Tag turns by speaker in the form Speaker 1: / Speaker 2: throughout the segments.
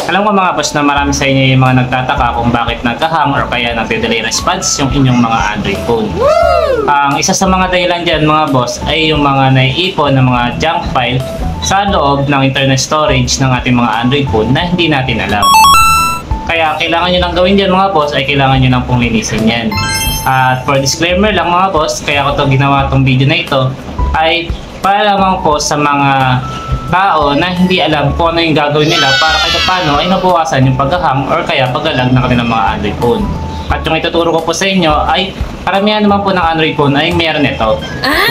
Speaker 1: Alam ko mga boss na marami sa inyo yung mga nagtataka kung bakit nagka-hang or kaya nagde-delay response yung inyong mga Android phone. Ang isa sa mga dahilan dyan mga boss ay yung mga naiipon ng mga junk file sa loob ng internal storage ng ating mga Android phone na hindi natin alam. Kaya kailangan nyo lang gawin dyan mga boss ay kailangan nyo lang pong linisin yan. At for disclaimer lang mga boss, kaya ko to ginawa tong video na ito ay para lamang po sa mga tao na hindi alam kung ano yung gagawin nila para kahit paano ay mabawasan yung pag-hang or kaya pag-lag ng kanilang mga Android phone. At yung ituturo ko po sa inyo ay karamihan naman po ng Android phone ay meron ito.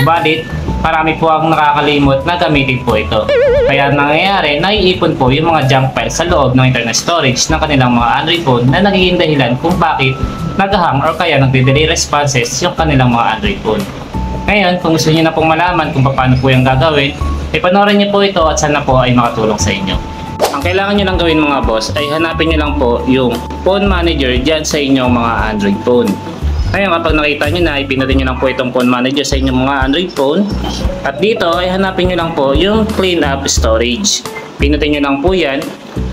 Speaker 1: Subalit, marami po ang nakakalimot na gamitin po ito. Kaya nangyayari, naiipon po yung mga junk files sa loob ng internal storage ng kanilang mga Android phone na nagiging dahilan kung bakit nag-hang or kaya nagde-delay responses yung kanilang mga Android phone. Ngayon, kung gusto niyo na pong malaman kung paano po yung gagawin, ipanoorin niyo po ito at sana po ay makatulong sa inyo. Ang kailangan niyo lang gawin mga boss ay hanapin niyo lang po yung phone manager dyan sa inyong mga Android phone. Ngayon kapag nakita niyo na, ipindutin niyo lang po itong phone manager sa inyong mga Android phone. At dito ay hanapin niyo lang po yung clean up storage. Pindutin niyo lang po yan.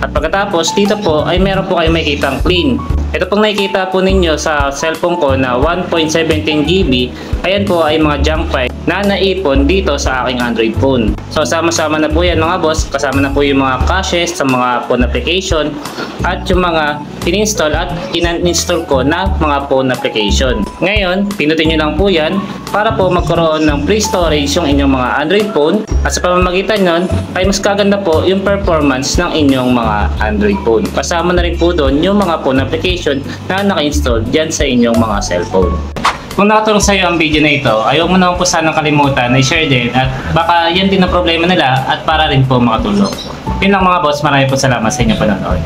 Speaker 1: At pagkatapos dito po ay meron po kayo makikitang clean. Ito pong nakikita po ninyo sa cellphone ko na 1.17 GB, ayan po ay mga junk file na naipon dito sa aking Android phone. So sama-sama na po yan mga boss, kasama na po yung mga caches sa mga phone application at yung mga in-install at in-install ko na mga phone application. Ngayon, pinutin nyo lang po yan para po magkaroon ng free storage yung inyong mga Android phone at sa pamamagitan nun ay mas kaganda po yung performance ng inyong mga Android phone. Kasama na rin po doon yung mga phone application na naka-install dyan sa inyong mga cellphone. Kung nakatulong sa iyo ang video na ito, ayaw mo naman po sanang kalimutan na i-share din at baka yan din ang problema nila at para rin po makatulong. Yun lang mga boss, marami po salamat sa inyong panonood.